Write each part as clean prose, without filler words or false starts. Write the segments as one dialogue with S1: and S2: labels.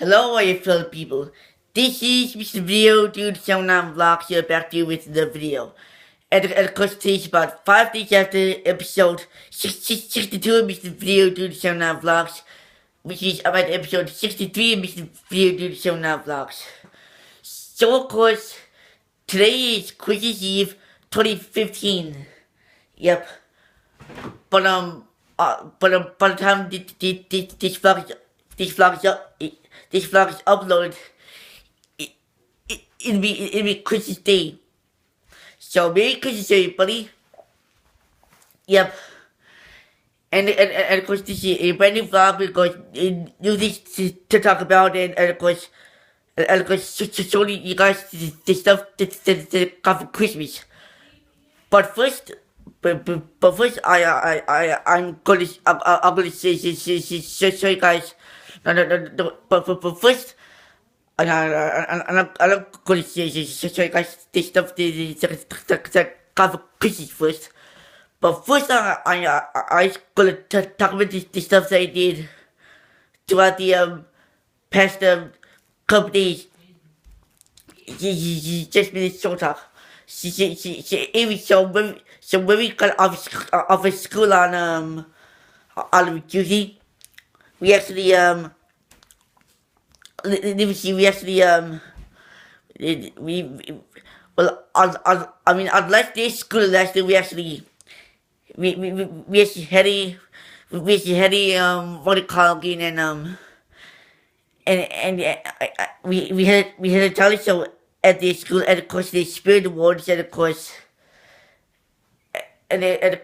S1: Hello, my fellow people. This is Mr. Video Dude Showdown Vlog here back to you with the video. And of course, today is about 5 days after episode 62 of Mr. Video Dude Showdown Vlogs, which is about episode 63 of Mr. Video Dude Showdown Vlogs. So, of course, today is Christmas Eve 2015. Yep. But by the time this vlog is uploaded, it'll be Christmas Day. So Merry Christmas, everybody. Yep. And of course, this is a brand new vlog because new things to talk about, and of course, show you guys the stuff that got for Christmas. But first, but first, I'm gonna show you guys. No. But first, I'm gonna show you guys this stuff that got for Christmas first. But first, I gonna talk about the stuff that I did throughout the past couple days. Just been a short talk. Amy, so when we got off of school on Tuesday, we actually let me see, we actually we well on last day school last day we actually had a what do you call it again, and we had a talent show at the school, and of course the spirit awards, and of course of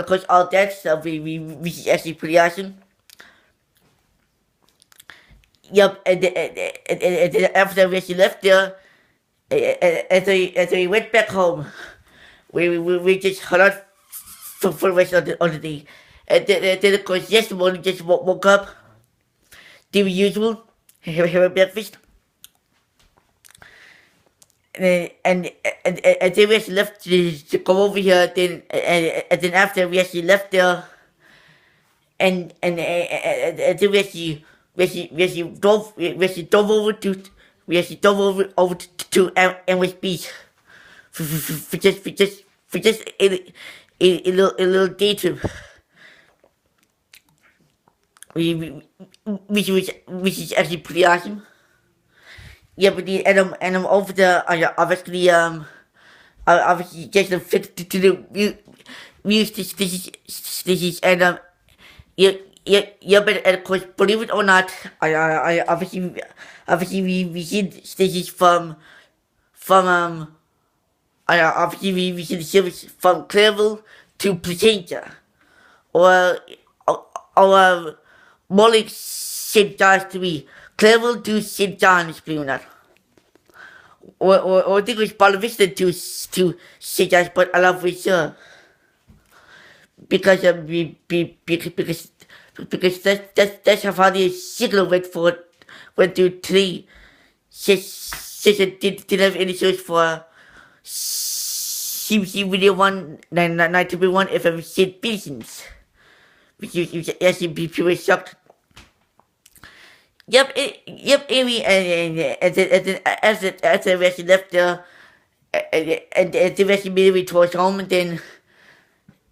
S1: course all that stuff we is actually pretty awesome. Yep, and then after we actually left there, as we went back home, we just hung out for the rest of the day. And then of course yesterday morning just woke up, did the usual, have a breakfast, and then we actually left to go over here. Then after we actually left there, and then we actually drove over to Amherst Beach for just a little day trip. Which is actually pretty awesome. Yeah, but and I'm over there. Obviously just fit to the music stations, and yeah, but of course, believe it or not, I obviously we see stations from obviously we see the service from Clareville to Placentia, or more like St. John's to me. Clareville to St. John's, believe it or not. Or I think it was Bola Vista to St. John's, but I'm not very sure. Because that's how far the signal went to 3. Since it didn't have any search for CBC Radio 199.1 FM St. Vincent's, which actually be pretty shocked. Yep, Amy, and then after we actually left there, and then we actually made it towards home, and then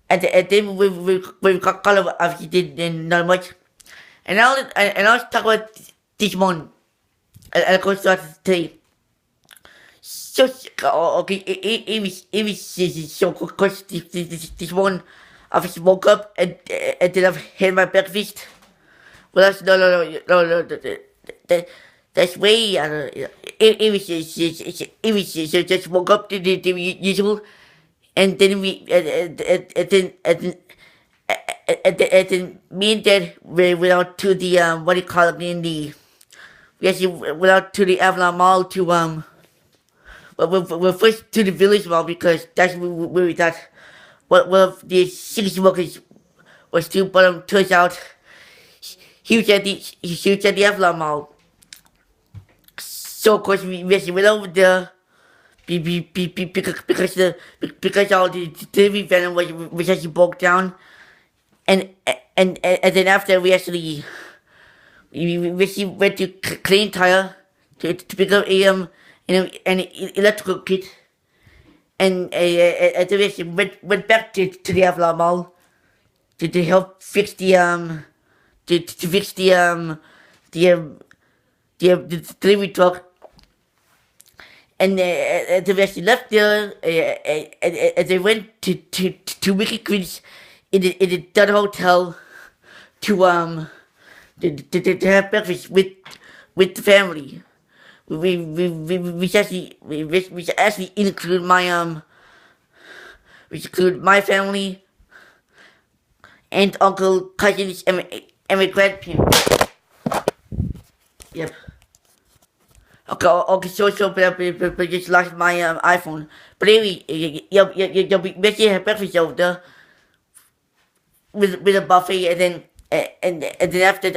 S1: then we got obviously didn't not much, and I'll talk about this morning, and of course start today. So okay, Amy so of course this morning, obviously woke up, and then I've had my breakfast. Well, that's way it was just woke up to the usual, and then me and Dad went out to the what do you call it in the we actually went out to the Avalon Mall to we're first to the Village Mall because that's where we thought the city workers was to, but turns out he was at the Avalon Mall. So of course we actually went over there because all the delivery van was actually broke down, and then after we actually when she went to clean tire to pick up an electrical kit, and then she went back to the Avalon Mall to help fix to fix the delivery truck. And when she left there, they went to Wicked Queens in the Dud Hotel to have breakfast with the family. We actually include my family, aunt, uncle, cousins, and my grandparents. Yep. Okay, but just lost my iPhone. But anyway, we actually have breakfast over there with a buffet, and then after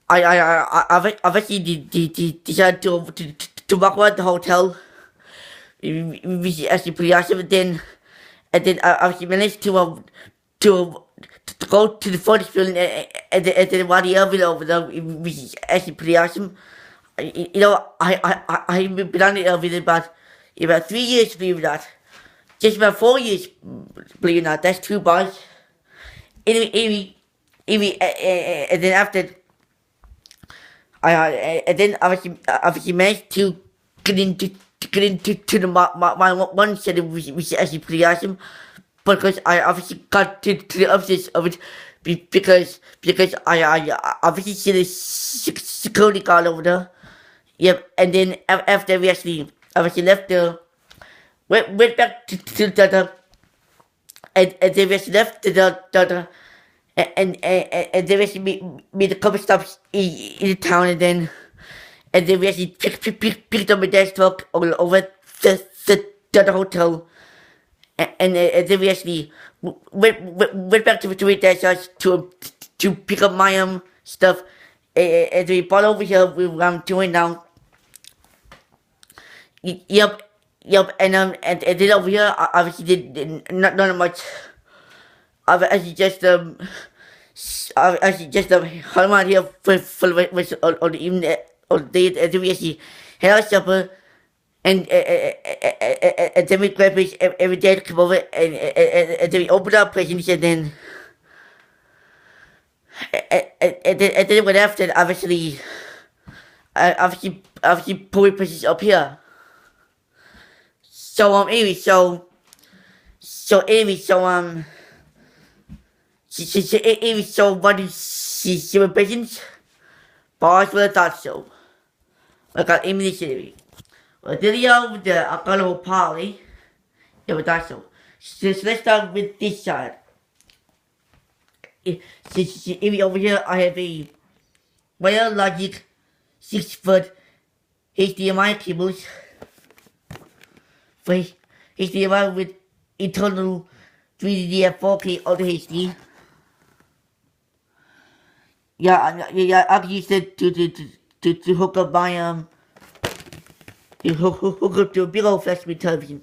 S1: I've actually decided to walk around the hotel, which is actually pretty awesome. And then I actually managed to go to the furnace building and then Wadi Elvin over there, which is actually pretty awesome. I've been on the Elvin about 3 years, believe it or not. Just about 4 years, believe it or not. That's 2 bars. Anyway, and then after, and then obviously managed to get into the my one setting, which is actually pretty awesome. Because I obviously got to the upstairs of it because I obviously see the security guard over there. Yep, and then after we actually obviously left there, went back to the and then we actually left the and then we actually made a couple stops in the town, and then we actually picked up my dad's truck over the hotel. And then we actually went back to my dad's house to pick up my stuff. And we brought over here with what I'm doing now. Yep. And then over here, I obviously did not much. I've actually just hung around here for the rest of the evening, or the day. And then we actually had our supper. And then we grab fish every day to come over, and then we open our presents, and then when after, obviously put my presents up here. So anyway, so what is she my presents? Bars for the thought so. I got Amy this anyway. A video with the Apollo Poly. Yeah, but that's so. So let's start with this side. Over here, I have a Wire Logic 6-foot HDMI cables for HDMI with internal 3D 4K Ultra HD. Yeah, I can use it to hook up my you hook up to a big old flat screen television.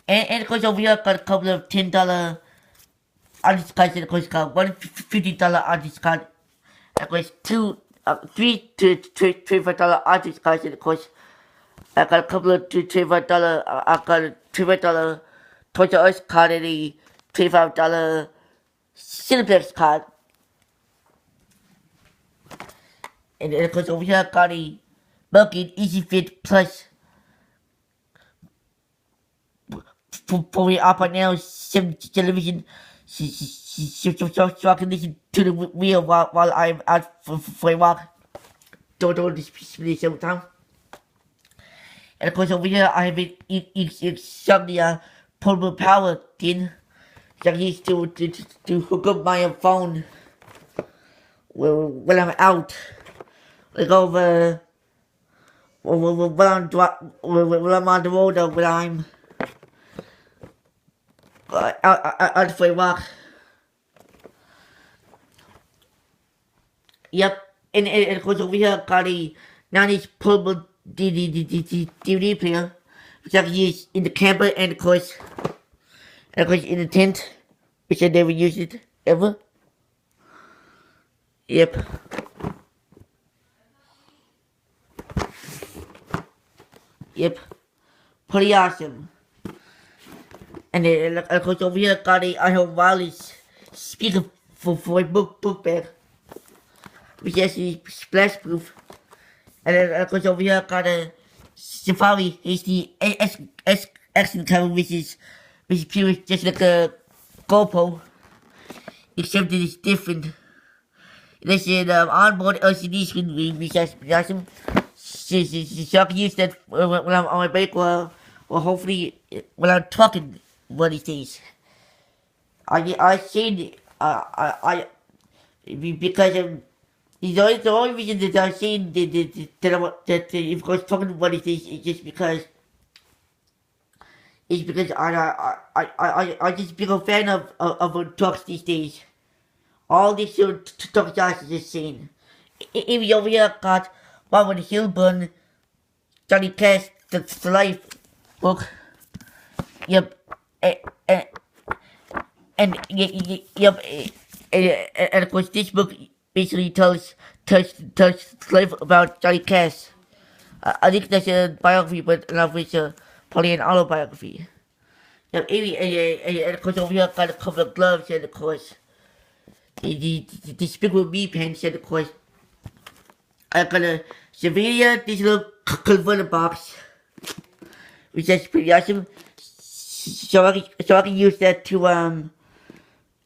S1: And of course over here I've got a couple of $10 artist cards, and of course got one $50 artist card. And of course three $25 artist cards, and of course I got a couple of $25 I got a $25 Toys R Us card and a $25 Cineplex card. And of course over here I got a Belkin Easy Fit Plus for the up and down television, so I can listen to the wheel while I'm out for a walk. Don't display sometime. And of course over here I have an Insomnia portable power tin that I use to hook up my phone when I'm out. Like over when I'm on the road, or when I'm out for a walk. Yep, and of course over here I've got a 9-inch portable DVD player, which I can use in the camper, and of course in the tent, which I never used it ever. Yep. Yep. Pretty awesome. And then, of course, over here, got a Iron Wallace speaker for a book bag, which is actually splash proof. And then, of course, over here, got a Safari HD action camera, which is pretty much just like a GoPro, except that it's different. There's an onboard LCD screen, which is pretty awesome. So I can use that when I'm on my bike or hopefully when I'm talking one of these days. I seen it. Because the only reason that I seen that if I was talking one of these days is just because I just become a fan of talks these days. All these talk jobs is just saying. Even over here got Robert Hilburn, Johnny Cash, the Life book. Yep. And yep. And of course, this book basically tells life about Johnny Cash. I think that's a biography, but another is probably an autobiography. Yep. And of course, over here got a couple of gloves, and of course, the Speak With Me pants, and of course, I got a Sevilla digital converter box, which is pretty awesome. So I can use that to I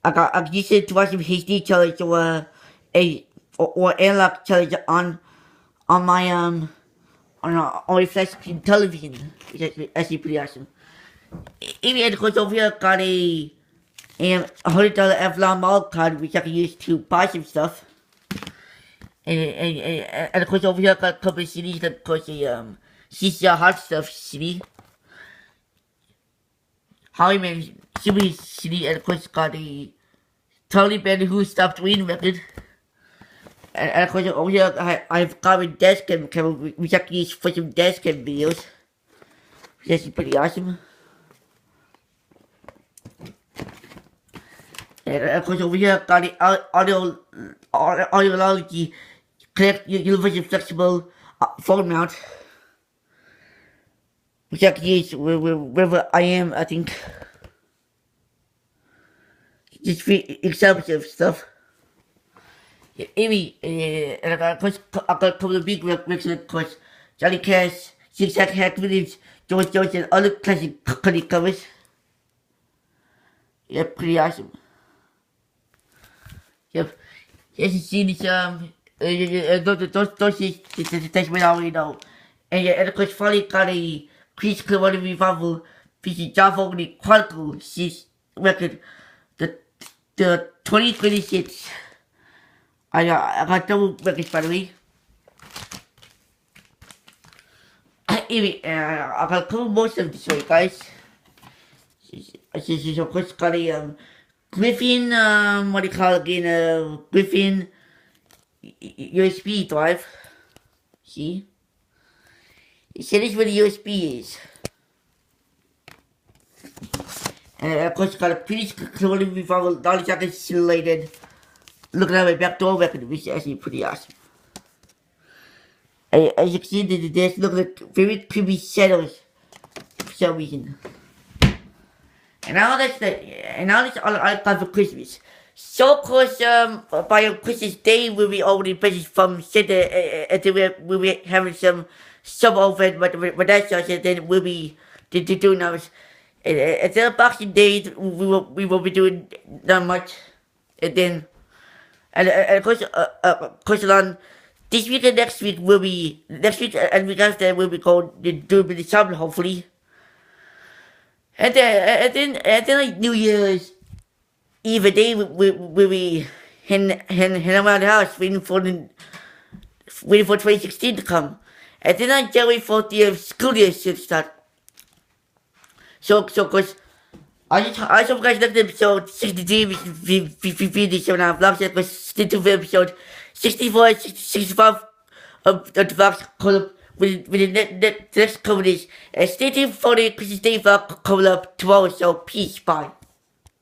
S1: can use it to watch some HD challenge or analog challenge on my on my flat screen television, which is actually pretty awesome. Even of course over here got a $100 Avalon Mall card, which I can use to buy some stuff. And of course over here I got a couple of CDs, of course a CCR Hot Stuff CD, Hollyman Super CD, and of course got a Totally Band Who Stopped Reading record. And of course over here I've got a dash cam camera, which I can use for some dash cam videos, which is pretty awesome. And of course over here got the Audiology Connect Universal Flexible phone mount, which I can use wherever I am, I think. Just for examples of stuff. Amy, and of course, I got a couple of big records, of course, Johnny Cash, Zig Zag Hack Williams, George Jones, and other classic covers. Yeah, pretty awesome. Yep. As you see, this, those things we already know. And of course, finally got a Chris Clearwater Revival, featuring John Fogerty Chronicle record, the 2026. I got double records, by the way. Anyway, I got a couple more stuff to show you guys. So of course, got a Griffin, what do you call it again? Griffin USB drive. See? It says where the USB is. And of course, got a pretty clearly Revival knowledge I can simulated. Looking at my backdoor record, which is actually pretty awesome. As you can see, there's look like very creepy shadows for some reason. And now that's all I got for Christmas. So of course, by Christmas Day we'll be already busy from Santa, and we'll be having some over but that's just it. Then we'll be doing ours. And then Boxing Day we will be doing not much, and then and of course on this week and next week and week after we'll be going to do a bit of something hopefully. And then like New Year's Eve day we'll be hanging around the house waiting for 2016 to come. And then on January 4th the school year should start. So of course I hope you guys liked episode 63 which is 7.5 vlogs, and stay tuned for episode 64 and 65 of the vlogs coming up with the next couple days. And stay tuned for the Christmas Day vlog coming up tomorrow, so peace, bye.